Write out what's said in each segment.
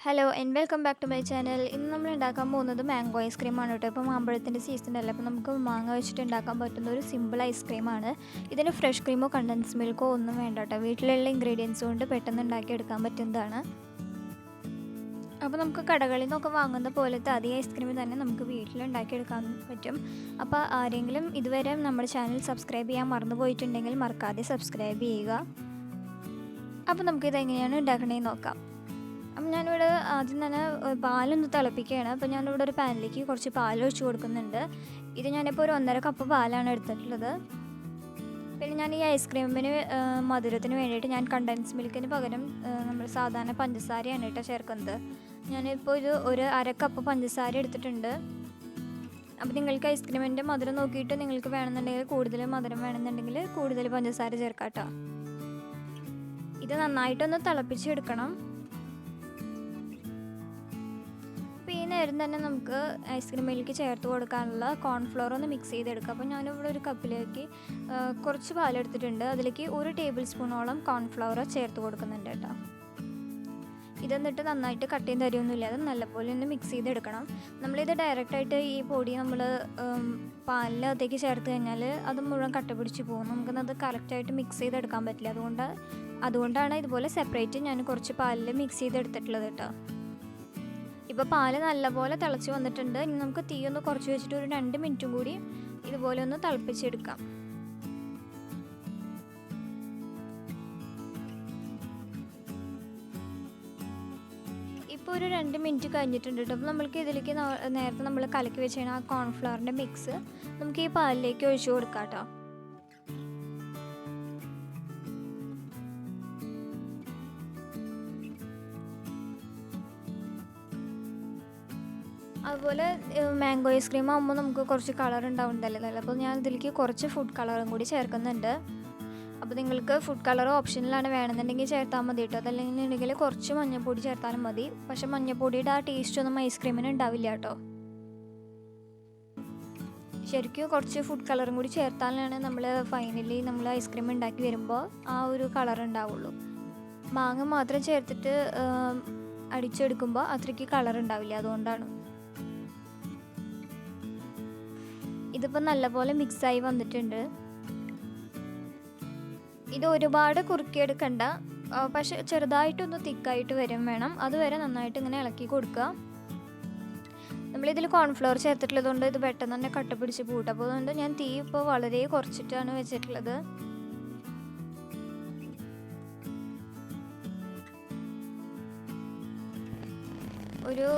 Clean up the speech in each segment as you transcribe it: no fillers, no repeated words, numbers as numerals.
Hello and welcome back to my channel. ഇന്ന് നമ്മൾ ഉണ്ടാക്കാൻ പോകുന്നത് മാംഗോ ഐസ്ക്രീമാണ് കേട്ടോ. ഇപ്പോൾ മാമ്പഴത്തിൻ്റെ സീസൺ അല്ല, അപ്പോൾ നമുക്ക് മാങ്ങ വെച്ചിട്ട് ഉണ്ടാക്കാൻ പറ്റുന്ന ഒരു സിമ്പിൾ ഐസ്ക്രീമാണ്. ഇതിന് ഫ്രഷ് ക്രീമോ കണ്ടൻസ് മിൽക്കോ ഒന്നും വേണ്ട കേട്ടോ. വീട്ടിലുള്ള ഇൻഗ്രീഡിയൻസ് കൊണ്ട് പെട്ടെന്ന് ഉണ്ടാക്കിയെടുക്കാൻ പറ്റുന്നതാണ്. അപ്പോൾ നമുക്ക് കടകളിൽ നിന്നൊക്കെ വാങ്ങുന്ന പോലത്തെ അതേ ഐസ്ക്രീം തന്നെ നമുക്ക് വീട്ടിലുണ്ടാക്കിയെടുക്കാൻ പറ്റും. അപ്പോൾ ആരെങ്കിലും ഇതുവരെ നമ്മുടെ ചാനൽ സബ്സ്ക്രൈബ് ചെയ്യാൻ മറന്നു പോയിട്ടുണ്ടെങ്കിൽ മറക്കാതെ സബ്സ്ക്രൈബ് ചെയ്യുക. അപ്പോൾ നമുക്കിതെങ്ങനെയാണ് ഉണ്ടാക്കണേന്ന് നോക്കാം. അപ്പം ഞാനിവിടെ ആദ്യം തന്നെ പാലൊന്ന് തിളപ്പിക്കുകയാണ്. അപ്പോൾ ഞാനിവിടെ ഒരു പാനിലേക്ക് കുറച്ച് പാൽ ഒഴിച്ച് കൊടുക്കുന്നുണ്ട്. ഇത് ഞാനിപ്പോൾ ഒരു 1.5 കപ്പ് പാലാണ് എടുത്തിട്ടുള്ളത്. പിന്നെ ഞാൻ ഈ ഐസ്ക്രീമിന് മധുരത്തിന് വേണ്ടിയിട്ട് ഞാൻ കണ്ടൻസ് മിൽക്കിന് പകരം നമ്മൾ സാധാരണ പഞ്ചസാരയാണ് കേട്ടോ ചേർക്കുന്നത്. ഞാനിപ്പോൾ ഇത് ഒരു 1/2 കപ്പ് പഞ്ചസാര എടുത്തിട്ടുണ്ട്. അപ്പോൾ നിങ്ങൾക്ക് ഐസ്ക്രീമിൻ്റെ മധുരം നോക്കിയിട്ട് നിങ്ങൾക്ക് വേണമെന്നുണ്ടെങ്കിൽ കൂടുതൽ മധുരം വേണമെന്നുണ്ടെങ്കിൽ കൂടുതൽ പഞ്ചസാര ചേർക്കാം കേട്ടോ. ഇത് നന്നായിട്ടൊന്ന് തിളപ്പിച്ചെടുക്കണം. ഈ നേരം തന്നെ നമുക്ക് ഐസ്ക്രീമിലേക്ക് ചേർത്ത് കൊടുക്കാനുള്ള കോൺഫ്ലോർ ഒന്ന് മിക്സ് ചെയ്തെടുക്കാം. അപ്പോൾ ഞാനിവിടെ ഒരു കപ്പിലേക്ക് കുറച്ച് പാലെടുത്തിട്ടുണ്ട്. അതിലേക്ക് 1 ടേബിൾ സ്പൂണോളം കോൺഫ്ലവർ ചേർത്ത് കൊടുക്കുന്നുണ്ട് കേട്ടോ. ഇതെന്നിട്ട് നന്നായിട്ട് കട്ടയും തരിയൊന്നുമില്ല, അത് നല്ലപോലെ ഒന്ന് മിക്സ് ചെയ്തെടുക്കണം. നമ്മളിത് ഡയറക്റ്റായിട്ട് ഈ പൊടി നമ്മൾ പാലിനകത്തേക്ക് ചേർത്ത് കഴിഞ്ഞാൽ അത് മുഴുവൻ കട്ട പിടിച്ച് പോകും. നമുക്കത് കറക്റ്റായിട്ട് മിക്സ് ചെയ്തെടുക്കാൻ പറ്റില്ല. അതുകൊണ്ടാണ് ഇതുപോലെ സെപ്പറേറ്റ് ഞാൻ കുറച്ച് പാലിൽ മിക്സ് ചെയ്തെടുത്തിട്ടുള്ളത് കേട്ടോ. ഇപ്പോൾ പാല് നല്ലപോലെ തിളച്ച് വന്നിട്ടുണ്ട്. ഇനി നമുക്ക് തീ ഒന്ന് കുറച്ച് വെച്ചിട്ട് ഒരു 2 മിനിറ്റും കൂടി ഇതുപോലെ ഒന്ന് തിളപ്പിച്ചെടുക്കാം. ഇപ്പോൾ ഒരു 2 മിനിറ്റ് കഴിഞ്ഞിട്ടുണ്ട് കേട്ടോ. അപ്പോൾ നമ്മൾക്ക് ഇതിലേക്ക് നേരത്തെ നമ്മൾ കലക്കി വെച്ചാൽ ആ കോൺഫ്ലവറിൻ്റെ മിക്സ് നമുക്ക് ഈ പാലിലേക്ക് ഒഴിച്ചു കൊടുക്കാം കേട്ടോ. അതുപോലെ മാംഗോ ഐസ്ക്രീം ആകുമ്പോൾ നമുക്ക് കുറച്ച് കളർ ഉണ്ടാവുന്നതല്ലേ. അപ്പോൾ ഞാൻ ഇതിലേക്ക് കുറച്ച് ഫുഡ് കളറും കൂടി ചേർക്കുന്നുണ്ട്. അപ്പോൾ നിങ്ങൾക്ക് ഫുഡ് കളർ ഓപ്ഷനിലാണ് വേണമെന്നുണ്ടെങ്കിൽ ചേർത്താൽ മതി കേട്ടോ. അതല്ലെങ്കിൽ കുറച്ച് മഞ്ഞൾപ്പൊടി ചേർത്താലും മതി. പക്ഷെ മഞ്ഞൾപ്പൊടിയുടെ ആ ടേസ്റ്റ് ഒന്നും ഐസ്ക്രീമിന് ഉണ്ടാവില്ല കേട്ടോ. ശരിക്കും കുറച്ച് ഫുഡ് കളറും കൂടി ചേർത്താലാണ് നമ്മൾ ഫൈനലി നമ്മൾ ഐസ്ക്രീം ഉണ്ടാക്കി വരുമ്പോൾ ആ ഒരു കളർ ഉണ്ടാവുള്ളൂ. മാങ്ങ മാത്രം ചേർത്തിട്ട് അടിച്ചെടുക്കുമ്പോൾ അത്രയ്ക്ക് കളർ ഉണ്ടാവില്ല, അതുകൊണ്ടാണ്. ഇതിപ്പോൾ നല്ലപോലെ മിക്സായി വന്നിട്ടുണ്ട്. ഇത് ഒരുപാട് കുറുക്കിയെടുക്കണ്ട, പക്ഷെ ചെറുതായിട്ടൊന്ന് തിക്കായിട്ട് വരും വേണം. അതുവരെ നന്നായിട്ട് ഇങ്ങനെ ഇളക്കി കൊടുക്കുക. നമ്മളിതിൽ കോൺഫ്ലവർ ചേർത്തിട്ടുള്ളതുകൊണ്ട് ഇത് പെട്ടെന്ന് തന്നെ കട്ട പിടിച്ച് പൂട്ടും. അപ്പോൾ അതുകൊണ്ട് ഞാൻ തീ ഇപ്പോൾ വളരെ കുറച്ചിട്ടാണ് വെച്ചിട്ടുള്ളത്. ഒരു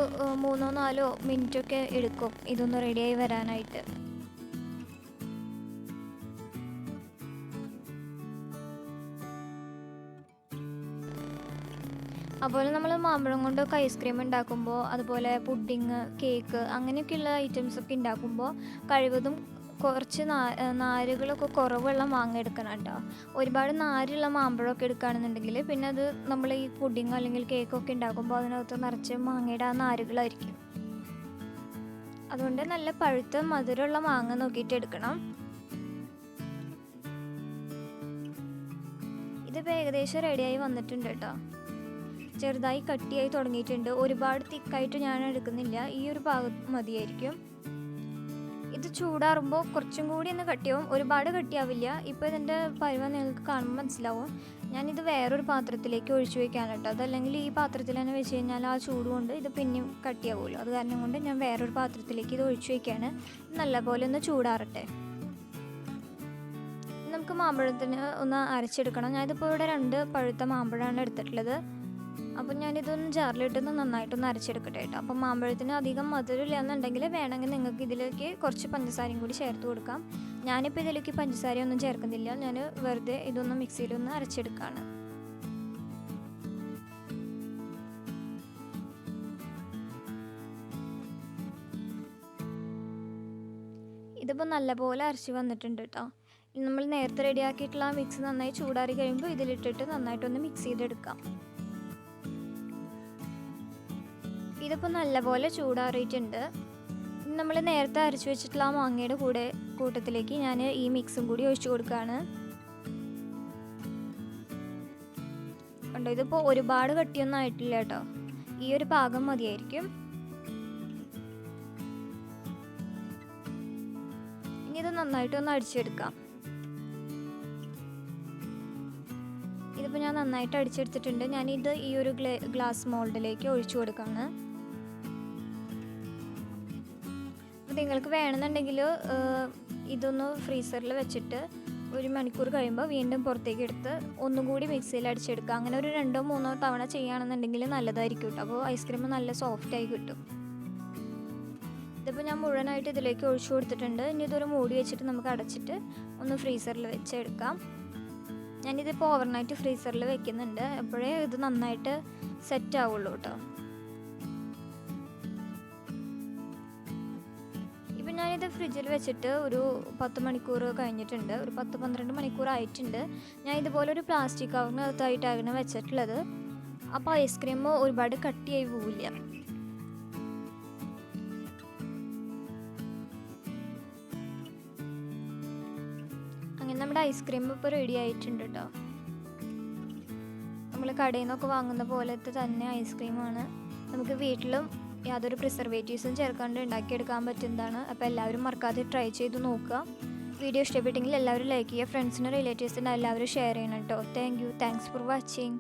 3-4 മിനിറ്റൊക്കെ എടുക്കും ഇതൊന്ന് റെഡിയായി വരാനായിട്ട്. അതുപോലെ നമ്മൾ മാമ്പഴം കൊണ്ടൊക്കെ ഐസ്ക്രീം ഉണ്ടാക്കുമ്പോൾ, അതുപോലെ പുഡിങ്, കേക്ക് അങ്ങനെയൊക്കെയുള്ള ഐറ്റംസൊക്കെ ഉണ്ടാക്കുമ്പോൾ കഴിവതും കുറച്ച് നാരുകളൊക്കെ കുറവുള്ള മാങ്ങ എടുക്കണം കേട്ടോ. ഒരുപാട് നാരുള്ള മാമ്പഴമൊക്കെ എടുക്കുകയാണെന്നുണ്ടെങ്കിൽ പിന്നെ അത് നമ്മൾ ഈ പുഡിങ് അല്ലെങ്കിൽ കേക്കൊക്കെ ഉണ്ടാക്കുമ്പോൾ അതിനകത്ത് നിറച്ച് മാങ്ങയുടെ ആ നാരുകളായിരിക്കും. അതുകൊണ്ട് നല്ല പഴുത്ത മധുരമുള്ള മാങ്ങ നോക്കിയിട്ട് എടുക്കണം. ഇതിപ്പോൾ ഏകദേശം റെഡിയായി വന്നിട്ടുണ്ട് കേട്ടോ. ചെറുതായി കട്ടിയായി തുടങ്ങിയിട്ടുണ്ട്. ഒരുപാട് തിക്കായിട്ട് ഞാൻ എടുക്കുന്നില്ല, ഈ ഒരു ഭാഗം മതിയായിരിക്കും. ഇത് ചൂടാറുമ്പോൾ കുറച്ചും കൂടി ഒന്ന് കട്ടിയാവും, ഒരുപാട് കട്ടിയാവില്ല. ഇപ്പോൾ ഇതിൻ്റെ പരുവം നിങ്ങൾക്ക് കാണുമ്പോൾ മനസ്സിലാവും. ഞാനിത് വേറൊരു പാത്രത്തിലേക്ക് ഒഴിച്ചു വയ്ക്കാൻ കേട്ടോ. അതല്ലെങ്കിൽ ഈ പാത്രത്തിൽ തന്നെ വെച്ച് കഴിഞ്ഞാൽ ആ ചൂട് കൊണ്ട് ഇത് പിന്നെയും കട്ടിയാവുമല്ലോ. അത് കാരണം കൊണ്ട് ഞാൻ വേറൊരു പാത്രത്തിലേക്ക് ഇത് ഒഴിച്ചു വയ്ക്കുകയാണ്. നല്ലപോലെ ഒന്ന് ചൂടാറട്ടെ. നമുക്ക് മാമ്പഴത്തിന് ഒന്ന് അരച്ചെടുക്കണം. ഞാനിതിപ്പോൾ ഇവിടെ 2 പഴുത്ത മാമ്പഴമാണ് എടുത്തിട്ടുള്ളത്. അപ്പം ഞാനിതൊന്ന് ജാറിലിട്ടൊന്ന് നന്നായിട്ടൊന്ന് അരച്ചെടുക്കട്ടെ കേട്ടോ. അപ്പം മാമ്പഴത്തിന് അധികം മധുരമില്ല എന്നുണ്ടെങ്കിൽ വേണമെങ്കിൽ നിങ്ങൾക്ക് ഇതിലേക്ക് കുറച്ച് പഞ്ചസാരയും കൂടി ചേർത്ത് കൊടുക്കാം. ഞാനിപ്പോൾ ഇതിലേക്ക് പഞ്ചസാരയൊന്നും ചേർക്കുന്നില്ല, ഞാൻ വെറുതെ ഇതൊന്ന് മിക്സിയിലൊന്ന് അരച്ചെടുക്കുകയാണ്. ഇതിപ്പോൾ നല്ലപോലെ അരച്ച് വന്നിട്ടുണ്ട് കേട്ടോ. നമ്മൾ നേരത്തെ റെഡിയാക്കിയിട്ടുള്ള ആ മിക്സ് നന്നായി ചൂടാറി കഴിയുമ്പോൾ ഇതിലിട്ടിട്ട് നന്നായിട്ടൊന്ന് മിക്സ് ചെയ്തെടുക്കാം. ഇതിപ്പോൾ നല്ലപോലെ ചൂടാറിയിട്ടുണ്ട്. നമ്മൾ നേരത്തെ അരച്ച് വെച്ചിട്ടുള്ള ആ മാങ്ങയുടെ കൂട്ടത്തിലേക്ക് ഞാൻ ഈ മിക്സും കൂടി ഒഴിച്ചു കൊടുക്കുകയാണ്. കണ്ടോ, ഇതിപ്പോൾ ഒരുപാട് കട്ടിയൊന്നും ആയിട്ടില്ല കേട്ടോ. ഈ ഒരു പാകം മതിയായിരിക്കും. ഇനി ഇത് നന്നായിട്ടൊന്ന് അടിച്ചെടുക്കാം. ഇതിപ്പോൾ ഞാൻ നന്നായിട്ട് അടിച്ചെടുത്തിട്ടുണ്ട്. ഞാനിത് ഈ ഒരു ഗ്ലാസ് മോൾഡിലേക്ക് ഒഴിച്ചു കൊടുക്കുകയാണ്. അപ്പോൾ നിങ്ങൾക്ക് വേണമെന്നുണ്ടെങ്കിൽ ഇതൊന്ന് ഫ്രീസറിൽ വെച്ചിട്ട് 1 മണിക്കൂർ കഴിയുമ്പോൾ വീണ്ടും പുറത്തേക്ക് എടുത്ത് ഒന്നും കൂടി മിക്സിയിൽ അടിച്ചെടുക്കുക. അങ്ങനെ ഒരു 2-3 തവണ ചെയ്യുകയാണെന്നുണ്ടെങ്കിൽ നല്ലതായിരിക്കും കേട്ടോ. അപ്പോൾ ഐസ്ക്രീം നല്ല സോഫ്റ്റായി കിട്ടും. ഇതിപ്പോൾ ഞാൻ മുഴുവനായിട്ട് ഇതിലേക്ക് ഒഴിച്ചു കൊടുത്തിട്ടുണ്ട്. ഇനി ഇതൊരു മൂടി വെച്ചിട്ട് നമുക്ക് അടച്ചിട്ട് ഒന്ന് ഫ്രീസറിൽ വെച്ചെടുക്കാം. ഞാനിതിപ്പോൾ ഓവർനൈറ്റ് ഫ്രീസറിൽ വെക്കുന്നുണ്ട്. അപ്പോഴേ ഇത് നന്നായിട്ട് സെറ്റ് ആവുള്ളൂ കേട്ടോ. ഇപ്പം ഞാനിത് ഫ്രിഡ്ജിൽ വെച്ചിട്ട് ഒരു 10 മണിക്കൂർ കഴിഞ്ഞിട്ടുണ്ട്. ഒരു 10-12 മണിക്കൂർ ആയിട്ടുണ്ട്. ഞാൻ ഇതുപോലെ ഒരു പ്ലാസ്റ്റിക് കവറിനകത്തായിട്ടാണ് വെച്ചിട്ടുള്ളത്. അപ്പോൾ ഐസ്ക്രീം ഒരുപാട് കട്ടിയായി പോവില്ല. അങ്ങനെ നമ്മുടെ ഐസ്ക്രീം ഇപ്പോൾ റെഡി ആയിട്ടുണ്ട് കേട്ടോ. നമ്മൾ കടയിൽ നിന്നൊക്കെ വാങ്ങുന്ന പോലത്തെ തന്നെ ഐസ്ക്രീമാണ്. നമുക്ക് വീട്ടിലും യാതൊരു പ്രിസർവേറ്റീവ്സും ചേർക്കാണ്ട് ഉണ്ടാക്കിയെടുക്കാൻ പറ്റുന്നതാണ്. അപ്പോൾ എല്ലാവരും മറക്കാതെ ട്രൈ ചെയ്ത് നോക്കുക. വീഡിയോ ഇഷ്ടപ്പെട്ടെങ്കിൽ എല്ലാവരും ലൈക്ക് ചെയ്യുക. ഫ്രണ്ട്സിനും റിലേറ്റീവ്സിനും എല്ലാവരും ഷെയർ ചെയ്യണം കേട്ടോ. Thanks for watching.